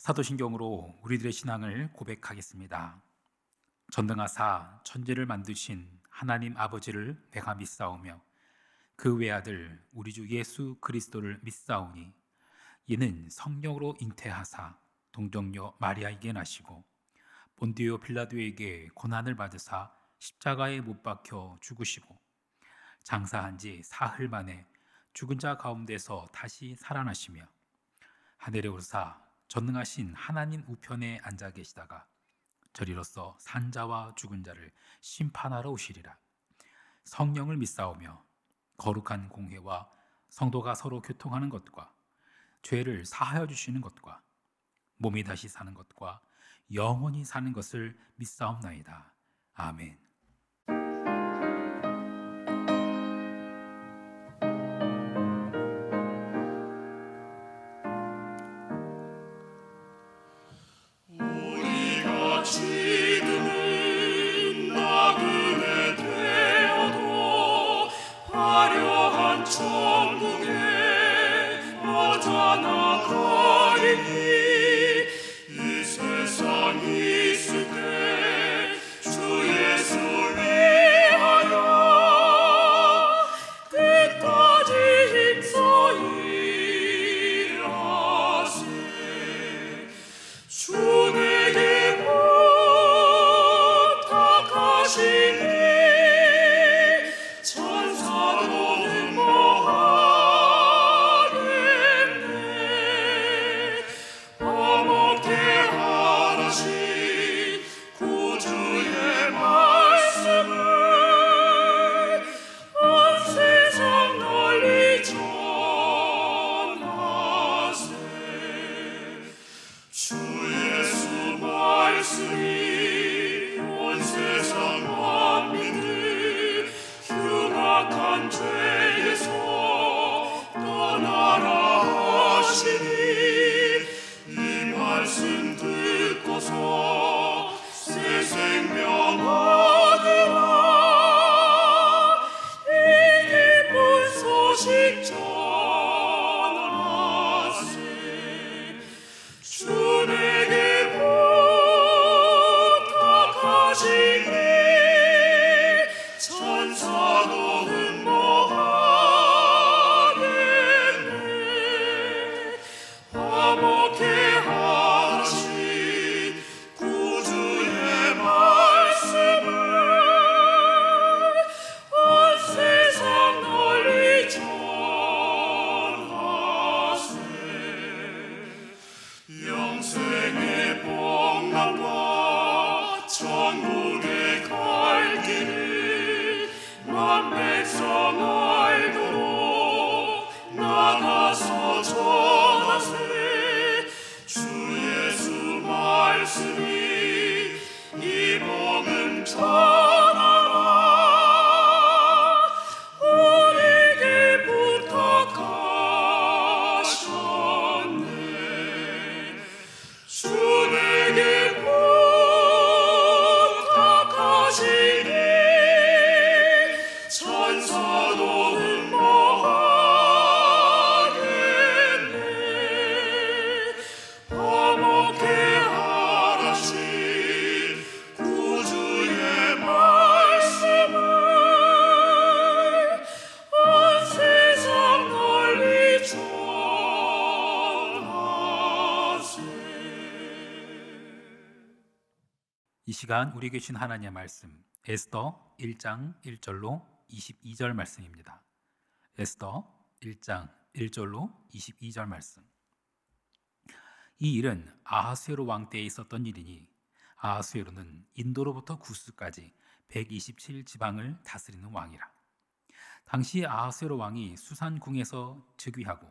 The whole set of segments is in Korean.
사도신경으로 우리들의 신앙을 고백하겠습니다. 전능하사 천지를 만드신 하나님 아버지를 내가 믿사오며 그 외아들 우리 주 예수 그리스도를 믿사오니 이는 성령으로 잉태하사 동정녀 마리아에게 나시고 본디오 빌라도에게 고난을 받으사 십자가에 못 박혀 죽으시고 장사한 지 사흘 만에 죽은 자 가운데서 다시 살아나시며 하늘에 오르사 전능하신 하나님 우편에 앉아 계시다가 저리로서 산자와 죽은 자를 심판하러 오시리라. 성령을 믿사오며 거룩한 공회와 성도가 서로 교통하는 것과 죄를 사하여 주시는 것과 몸이 다시 사는 것과 영원히 사는 것을 믿사옵나이다. 아멘. 지금은 나그네 되어도 화려한 천국에 맞아 나가리니 이 세상 있을 때 주 예수 위하여 끝까지 힘써 일하세. 주 내게 천사도 뭐하겠네. 화목케 하라신 구주의 말씀을 온 세상 널리 전하세. 주 예수 말씀이 온 세상 만민을 흉악한 죄에서 떠나라 하시니 이 말씀 듣고서 새 생명 얻으라. 이 기쁜 소식 전하세. 주 내게 부탁하시니 천사도 뭐하겠네. 화목케 하신 구주의 말씀을 온 세상 널리 전하세. 영생의 복락과 천국에 갈 길을 만 백성 알도록 나가서 전하세. 주 예수 말씀이 이 복음 전하라. 우리에게 부탁하셨네. 주 내게 부탁하시니 천사도 뭐하겠네. 화목케 하라신 구주의 말씀을 온 세상 널리 전하세. 이 시간 우리 계신 하나님의 말씀 에스더 1장 1절로 22절 말씀입니다. 에스더 1장 1절로 22절 말씀. 이 일은 아하수에로 왕 때에 있었던 일이니 아하수에로는 인도로부터 구스까지 127지방을 다스리는 왕이라. 당시 아하수에로 왕이 수산궁에서 즉위하고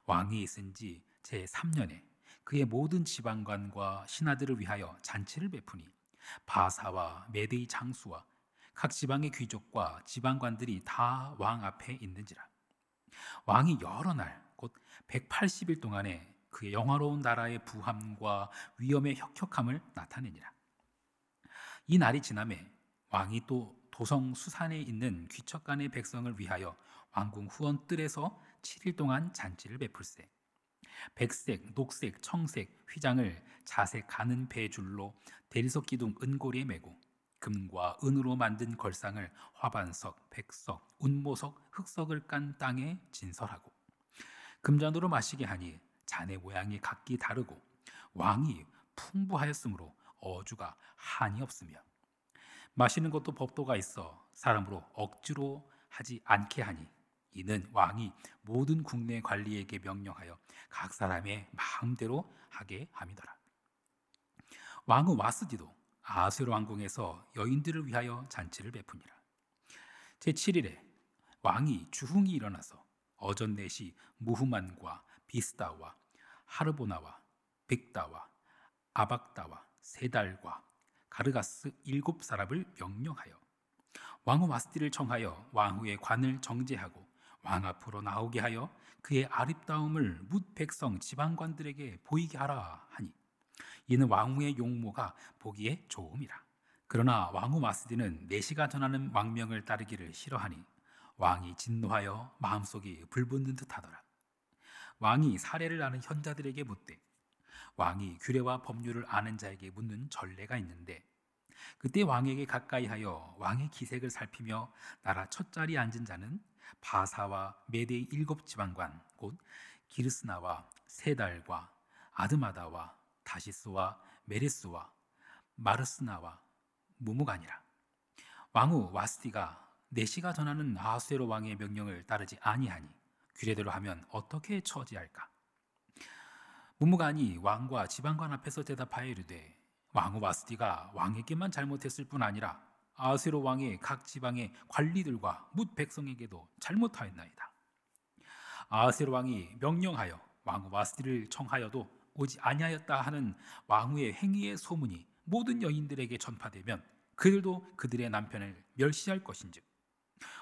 왕이 있은 지 제3년에 그의 모든 지방관과 신하들을 위하여 잔치를 베푸니 바사와 메대의 장수와 각 지방의 귀족과 지방관들이 다 왕 앞에 있는지라. 왕이 여러 날 곧 180일 동안에 그의 영화로운 나라의 부함과 위엄의 혁혁함을 나타내니라. 이 날이 지나매 왕이 또 도성 수산에 있는 귀척간의 백성을 위하여 왕궁 후원 뜰에서 7일 동안 잔치를 베풀세. 백색, 녹색, 청색 휘장을 자색 가는 배줄로 대리석 기둥 은고리에 메고 금과 은으로 만든 걸상을 화반석, 백석, 운모석, 흑석을 깐 땅에 진설하고 금잔으로 마시게 하니 잔의 모양이 각기 다르고 왕이 풍부하였으므로 어주가 한이 없으며 마시는 것도 법도가 있어 사람으로 억지로 하지 않게 하니 이는 왕이 모든 국내 관리에게 명령하여 각 사람의 마음대로 하게 함이더라. 왕은 와스디도 아수르 왕궁에서 여인들을 위하여 잔치를 베푸니라. 제7일에 왕이 주흥이 일어나서 어전넷이 무후만과 비스다와 하르보나와 빅다와 아박다와 세달과 가르가스 7사람을 명령하여 왕후 와스디를 청하여 왕후의 관을 정제하고 왕 앞으로 나오게 하여 그의 아름다움을 뭇 백성 지방관들에게 보이게 하라 하니 이는 왕후의 용모가 보기에 좋음이라. 그러나 왕후 와스디는 내시가 전하는 왕명을 따르기를 싫어하니 왕이 진노하여 마음속이 불붙는 듯하더라. 왕이 사례를 아는 현자들에게 묻되 왕이 규례와 법률을 아는 자에게 묻는 전례가 있는데 그때 왕에게 가까이하여 왕의 기색을 살피며 나라 첫 자리에 앉은 자는 바사와 메대의 7지방관 곧 기르스나와 세달과 아드마다와 다시스와 메레스와 마르스나와 무무간이라. 왕후 와스디가 내시가 전하는 아수에로 왕의 명령을 따르지 아니하니 규례대로 하면 어떻게 처지할까? 무무간이 왕과 지방관 앞에서 대답하여 이르되 왕후 와스디가 왕에게만 잘못했을 뿐 아니라 아수에로 왕의 각 지방의 관리들과 뭇 백성에게도 잘못하였나이다. 아수에로 왕이 명령하여 왕후 와스디를 청하여도 오지 아니하였다 하는 왕후의 행위의 소문이 모든 여인들에게 전파되면 그들도 그들의 남편을 멸시할 것인즉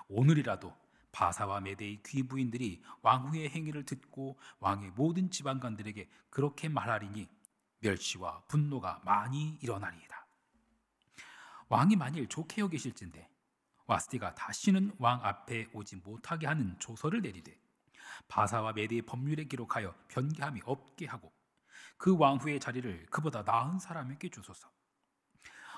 오늘이라도 바사와 메대의 귀부인들이 왕후의 행위를 듣고 왕의 모든 지방관들에게 그렇게 말하리니 멸시와 분노가 많이 일어나리이다. 왕이 만일 좋게 여기실진대 와스디가 다시는 왕 앞에 오지 못하게 하는 조서를 내리되 바사와 메대의 법률에 기록하여 변개함이 없게 하고 그 왕후의 자리를 그보다 나은 사람에게 주소서.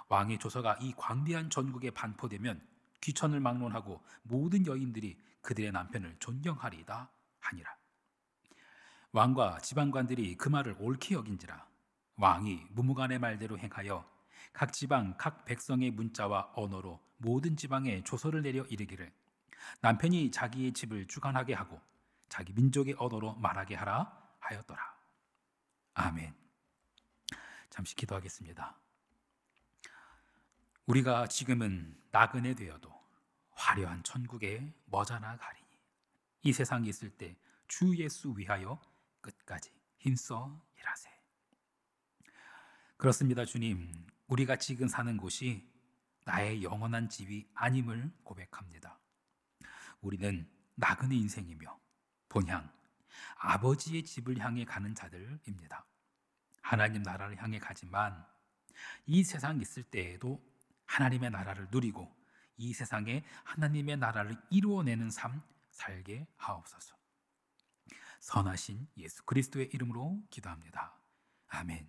왕의 조서가 이 광대한 전국에 반포되면 귀천을 막론하고 모든 여인들이 그들의 남편을 존경하리이다 하니라. 왕과 지방관들이 그 말을 옳게 여긴지라 왕이 무무간의 말대로 행하여 각 지방 각 백성의 문자와 언어로 모든 지방에 조서를 내려 이르기를 남편이 자기의 집을 주관하게 하고 자기 민족의 언어로 말하게 하라 하였더라. 아멘. 잠시 기도하겠습니다. 우리가 지금은 나그네 되어도 화려한 천국에 머자나 가리니 이 세상에 있을 때 주 예수 위하여 끝까지 힘써 일하세. 그렇습니다. 주님, 우리가 지금 사는 곳이 나의 영원한 집이 아님을 고백합니다. 우리는 나그네 인생이며 본향 아버지의 집을 향해 가는 자들입니다. 하나님 나라를 향해 가지만 이 세상 있을 때에도 하나님의 나라를 누리고 이 세상에 하나님의 나라를 이루어내는 삶 살게 하옵소서. 선하신 예수 그리스도의 이름으로 기도합니다. 아멘.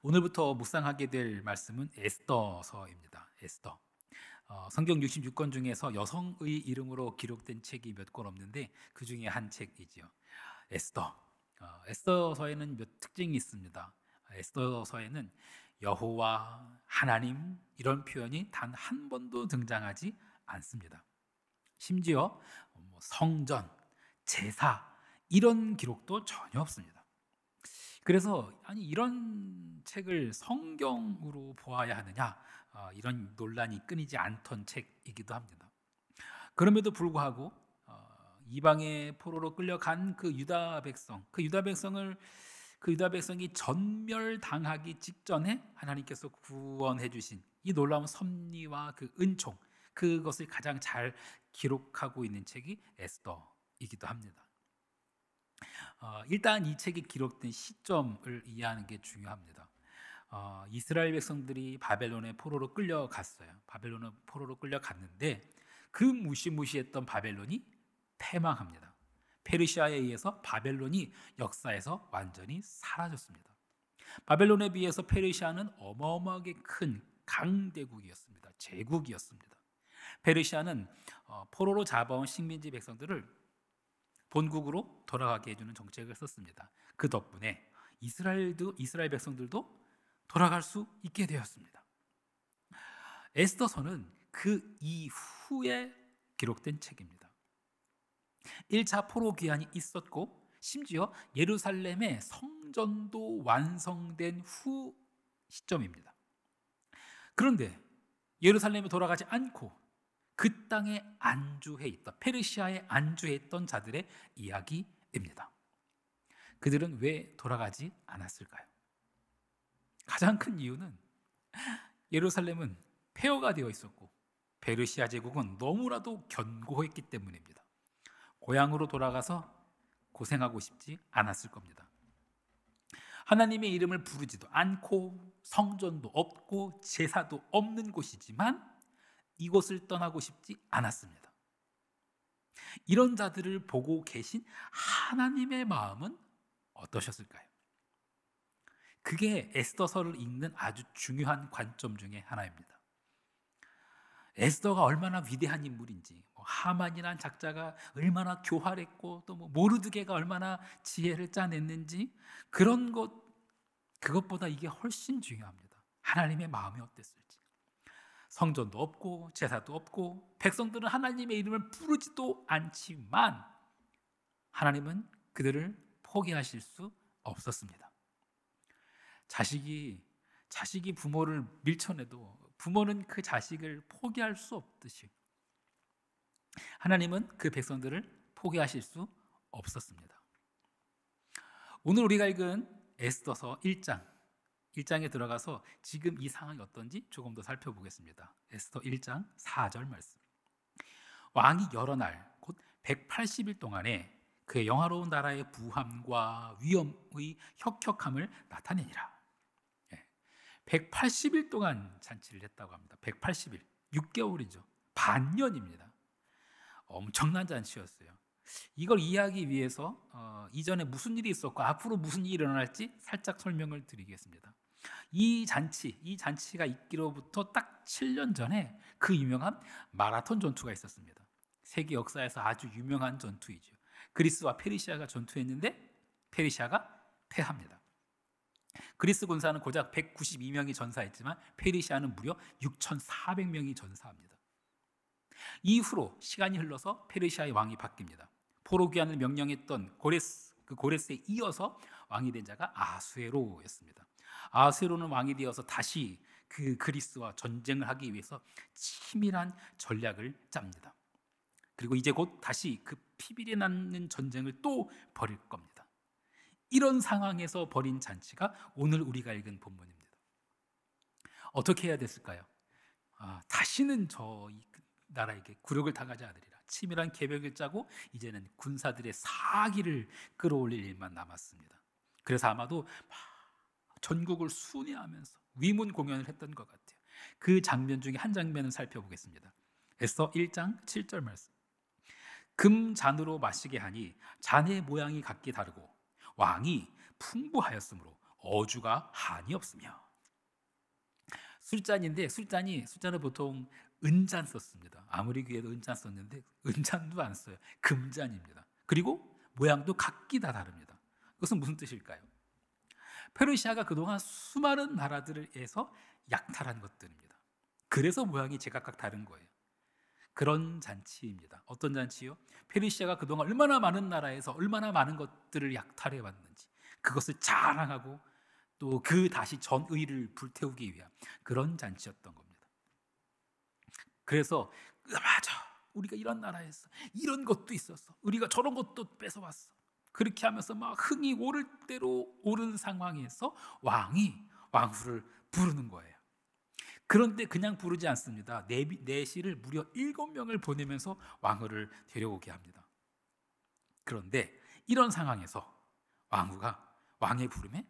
오늘부터 묵상하게 될 말씀은 에스더서입니다. 에스더. 성경 66권 중에서 여성의 이름으로 기록된 책이 몇 권 없는데 그 중에 한 책이지요. 에스더. 에스더서에는 몇 특징이 있습니다. 에스더서에는 여호와, 하나님 이런 표현이 단 한 번도 등장하지 않습니다. 심지어 성전, 제사 이런 기록도 전혀 없습니다. 그래서 아니 이런 책을 성경으로 보아야 하느냐 이런 논란이 끊이지 않던 책이기도 합니다. 그럼에도 불구하고 이방의 포로로 끌려간 그 유다 백성이 전멸당하기 직전에 하나님께서 구원해 주신 이 놀라운 섭리와 그 은총 그것을 가장 잘 기록하고 있는 책이 에스더이기도 합니다. 일단 이 책이 기록된 시점을 이해하는 게 중요합니다. 이스라엘 백성들이 바벨론의 포로로 끌려갔어요. 바벨론의 포로로 끌려갔는데 그 무시무시했던 바벨론이 패망합니다. 페르시아에 의해서 바벨론이 역사에서 완전히 사라졌습니다. 바벨론에 비해서 페르시아는 어마어마하게 큰 강대국이었습니다. 제국이었습니다. 페르시아는 포로로 잡아온 식민지 백성들을 본국으로 돌아가게 해주는 정책을 썼습니다. 그 덕분에 이스라엘 백성들도 돌아갈 수 있게 되었습니다. 에스더서는 그 이후에 기록된 책입니다. 1차 포로 귀환이 있었고 심지어 예루살렘의 성전도 완성된 후 시점입니다. 그런데 예루살렘에 돌아가지 않고 그 땅에 안주해 있던, 페르시아에 안주해 있던 자들의 이야기입니다. 그들은 왜 돌아가지 않았을까요? 가장 큰 이유는 예루살렘은 폐허가 되어 있었고 페르시아 제국은 너무나도 견고했기 때문입니다. 고향으로 돌아가서 고생하고 싶지 않았을 겁니다. 하나님의 이름을 부르지도 않고 성전도 없고 제사도 없는 곳이지만 이곳을 떠나고 싶지 않았습니다. 이런 자들을 보고 계신 하나님의 마음은 어떠셨을까요? 그게 에스더서를 읽는 아주 중요한 관점 중에 하나입니다. 에스더가 얼마나 위대한 인물인지, 하만이라는 작자가 얼마나 교활했고 또 모르드게가 얼마나 지혜를 짜냈는지, 그런 그것보다 이게 훨씬 중요합니다. 하나님의 마음이 어땠을지. 성전도 없고 제사도 없고 백성들은 하나님의 이름을 부르지도 않지만 하나님은 그들을 포기하실 수 없었습니다. 자식이 부모를 밀쳐내도 부모는 그 자식을 포기할 수 없듯이 하나님은 그 백성들을 포기하실 수 없었습니다. 오늘 우리가 읽은 에스더서 1장에 들어가서 지금 이 상황이 어떤지 조금 더 살펴보겠습니다. 에스더 1장 4절 말씀. 왕이 여러 날 곧 180일 동안에 그의 영화로운 나라의 부함과 위엄의 혁혁함을 나타내니라. 180일 동안 잔치를 했다고 합니다. 180일, 6개월이죠. 반년입니다. 엄청난 잔치였어요. 이걸 이해하기 위해서 이전에 무슨 일이 있었고 앞으로 무슨 일이 일어날지 살짝 설명을 드리겠습니다. 이 잔치가 있기로부터 딱 7년 전에 그 유명한 마라톤 전투가 있었습니다. 세계 역사에서 아주 유명한 전투이죠. 그리스와 페르시아가 전투했는데 페르시아가 패합니다. 그리스 군사는 고작 192명이 전사했지만 페르시아는 무려 6,400명이 전사합니다. 이후로 시간이 흘러서 페르시아의 왕이 바뀝니다. 포로 귀환을 명령했던 고레스에 이어서 왕이 된 자가 아수에로였습니다. 아수에로는 왕이 되어서 다시 그 그리스와 전쟁을 하기 위해서 치밀한 전략을 짭니다. 그리고 이제 곧 다시 그 피비리 나는 전쟁을 또 벌일 겁니다. 이런 상황에서 벌인 잔치가 오늘 우리가 읽은 본문입니다. 어떻게 해야 됐을까요? 다시는 이 나라에게 굴욕을 당하지 않으리라. 치밀한 계획을 짜고 이제는 군사들의 사기를 끌어올릴 일만 남았습니다. 그래서 아마도 전국을 순회하면서 위문 공연을 했던 것 같아요. 그 장면 중에 한 장면을 살펴보겠습니다. 에스더 1장 7절 말씀. 금잔으로 마시게 하니 잔의 모양이 각기 다르고 왕이 풍부하였으므로 어주가 한이 없으며. 술잔은 보통 은잔 썼습니다. 아무리 귀해도 은잔 썼는데 은잔도 안 써요. 금잔입니다. 그리고 모양도 각기 다 다릅니다. 그것은 무슨 뜻일까요? 페르시아가 그동안 수많은 나라들에서 약탈한 것들입니다. 그래서 모양이 제각각 다른 거예요. 그런 잔치입니다. 어떤 잔치요? 페르시아가 그동안 얼마나 많은 나라에서 얼마나 많은 것들을 약탈해 왔는지 그것을 자랑하고 또 그 다시 전의를 불태우기 위한 그런 잔치였던 겁니다. 그래서 맞아, 우리가 이런 나라에서 이런 것도 있었어, 우리가 저런 것도 뺏어왔어, 그렇게 하면서 막 흥이 오를 대로 오른 상황에서 왕이 왕후를 부르는 거예요. 그런데 그냥 부르지 않습니다. 내시를 무려 7명을 보내면서 왕후를 데려오게 합니다. 그런데 이런 상황에서 왕후가 왕의 부름에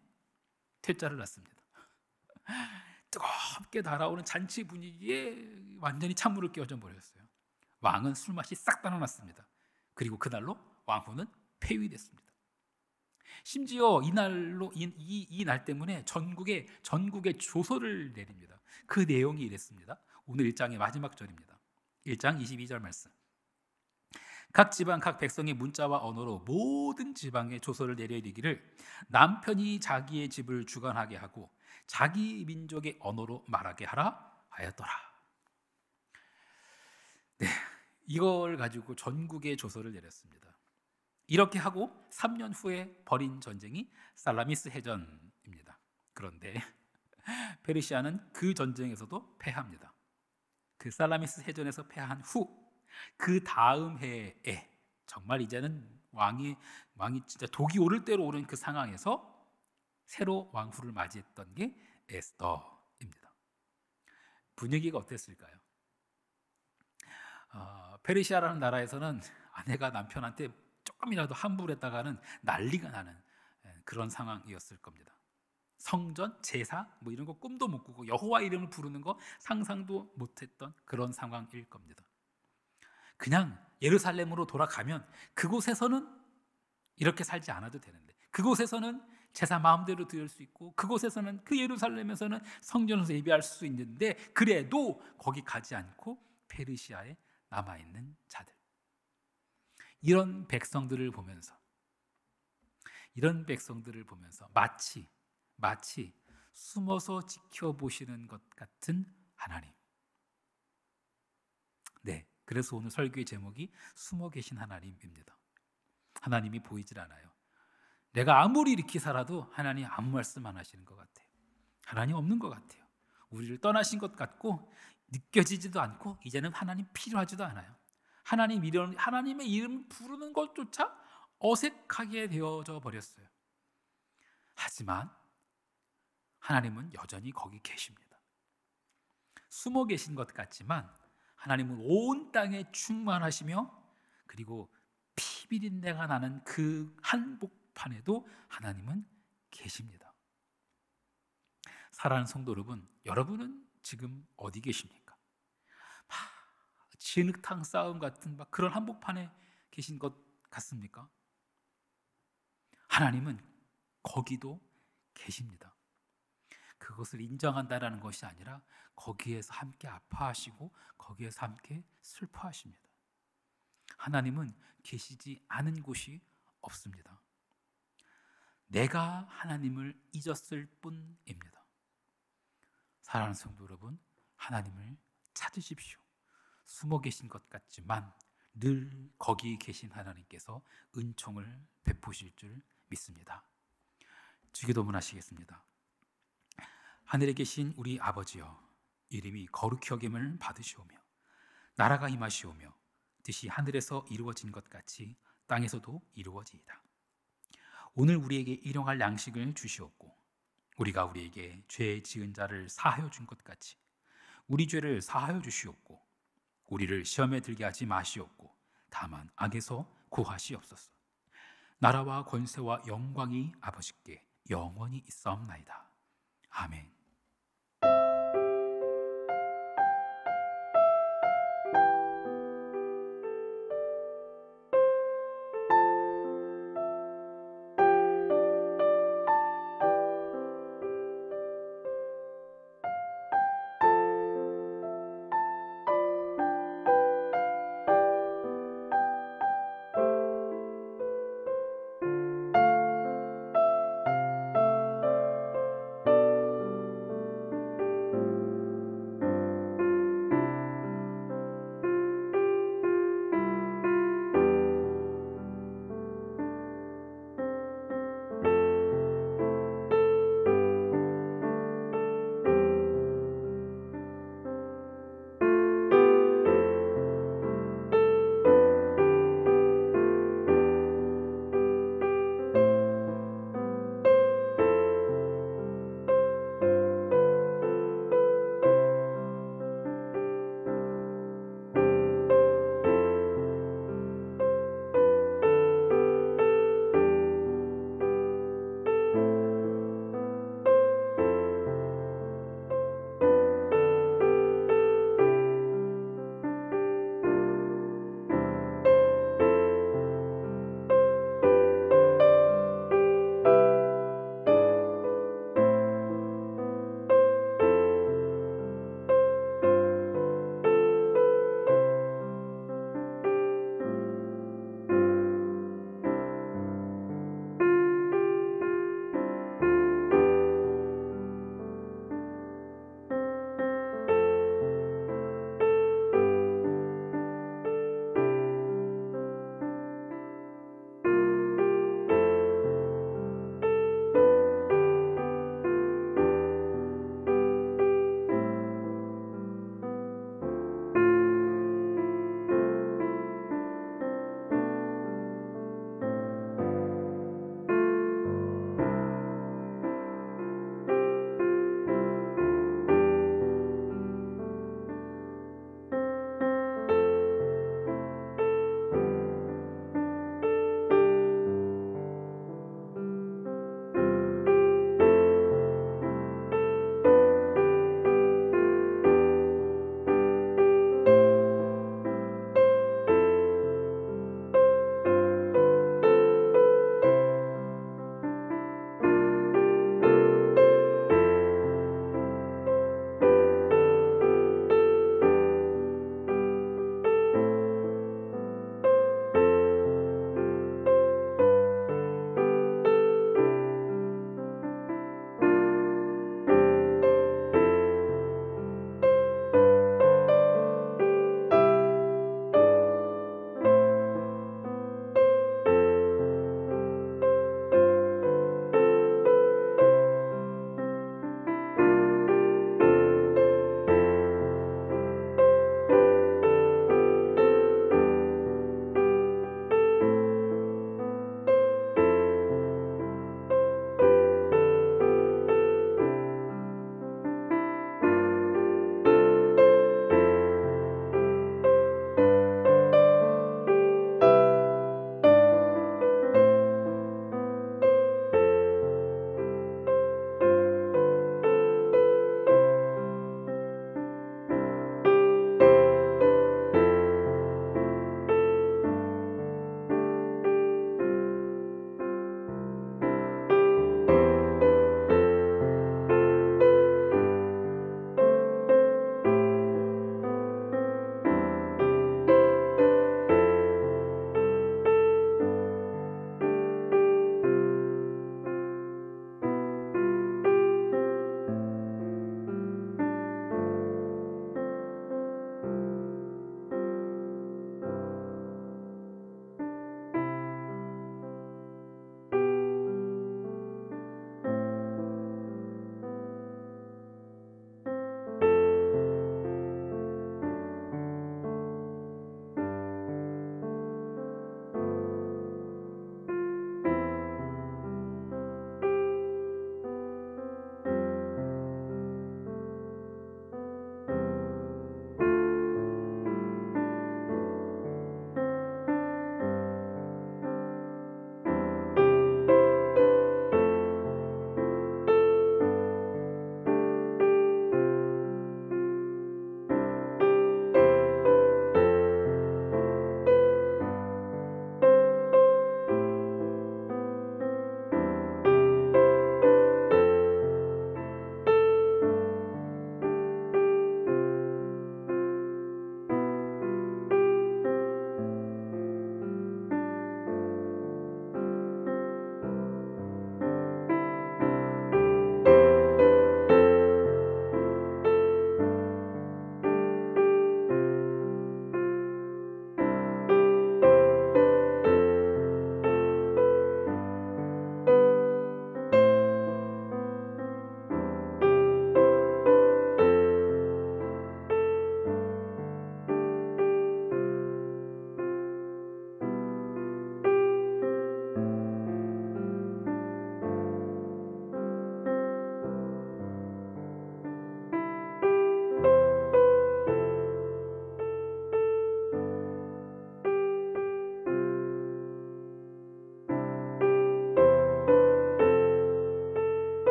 퇴짜를 났습니다. 뜨겁게 달아오는 잔치 분위기에 완전히 찬물을 끼얹어 버렸어요. 왕은 술맛이 싹 달아났습니다. 그리고 그날로 왕후는 폐위됐습니다. 심지어 이 날 때문에 전국에 조서를 내립니다. 그 내용이 이랬습니다. 오늘 1장의 마지막 절입니다. 1장 22절 말씀. 각 지방 각 백성의 문자와 언어로 모든 지방에 조서를 내려 이르기를 남편이 자기의 집을 주관하게 하고 자기 민족의 언어로 말하게 하라 하였더라. 네, 이걸 가지고 전국에 조서를 내렸습니다. 이렇게 하고 3년 후에 벌인 전쟁이 살라미스 해전입니다. 그런데 페르시아는 그 전쟁에서도 패합니다. 그 살라미스 해전에서 패한 후 그 다음 해에 정말 이제는 왕이 진짜 독이 오를 대로 오른 그 상황에서 새로 왕후를 맞이했던 게 에스더입니다. 분위기가 어땠을까요? 페르시아라는 나라에서는 아내가 남편한테 조금이라도 함부로 했다가는 난리가 나는 그런 상황이었을 겁니다. 성전, 제사 이런 거 꿈도 못 꾸고 여호와 이름을 부르는 거 상상도 못했던 그런 상황일 겁니다. 그냥 예루살렘으로 돌아가면 그곳에서는 이렇게 살지 않아도 되는데, 그곳에서는 제사 마음대로 드릴 수 있고, 그곳에서는 그 예루살렘에서는 성전에서 예배할 수 있는데, 그래도 거기 가지 않고 페르시아에 남아있는 자들, 이런 백성들을 보면서 마치 숨어서 지켜보시는 것 같은 하나님. 네, 그래서 오늘 설교의 제목이 숨어 계신 하나님입니다. 하나님이 보이질 않아요. 내가 아무리 이렇게 살아도 하나님 아무 말씀 안 하시는 것 같아요. 하나님 없는 것 같아요. 우리를 떠나신 것 같고 느껴지지도 않고 이제는 하나님 필요하지도 않아요. 하나님의 이름 부르는 것조차 어색하게 되어져 버렸어요. 하지만 하나님은 여전히 거기 계십니다. 숨어 계신 것 같지만 하나님은 온 땅에 충만하시며, 그리고 피비린내가 나는 그 한복판에도 하나님은 계십니다. 사랑하는 성도 여러분, 여러분은 지금 어디 계십니까? 진흙탕 싸움 같은 그런 한복판에 계신 것 같습니까? 하나님은 거기도 계십니다. 그것을 인정한다라는 것이 아니라 거기에서 함께 아파하시고 거기에서 함께 슬퍼하십니다. 하나님은 계시지 않은 곳이 없습니다. 내가 하나님을 잊었을 뿐입니다. 사랑하는 성도 여러분, 하나님을 찾으십시오. 숨어 계신 것 같지만 늘 거기 계신 하나님께서 은총을 베푸실 줄 믿습니다. 주기도문 하시겠습니다. 하늘에 계신 우리 아버지여, 이름이 거룩히 여김을 받으시오며 나라가 임하시오며 뜻이 하늘에서 이루어진 것 같이 땅에서도 이루어지이다. 오늘 우리에게 일용할 양식을 주시옵고 우리가 우리에게 죄 지은 자를 사하여 준 것 같이 우리 죄를 사하여 주시옵고 우리를 시험에 들게 하지 마시옵고 다만 악에서 구하시옵소서. 나라와 권세와 영광이 아버지께 영원히 있사옵나이다. 아멘.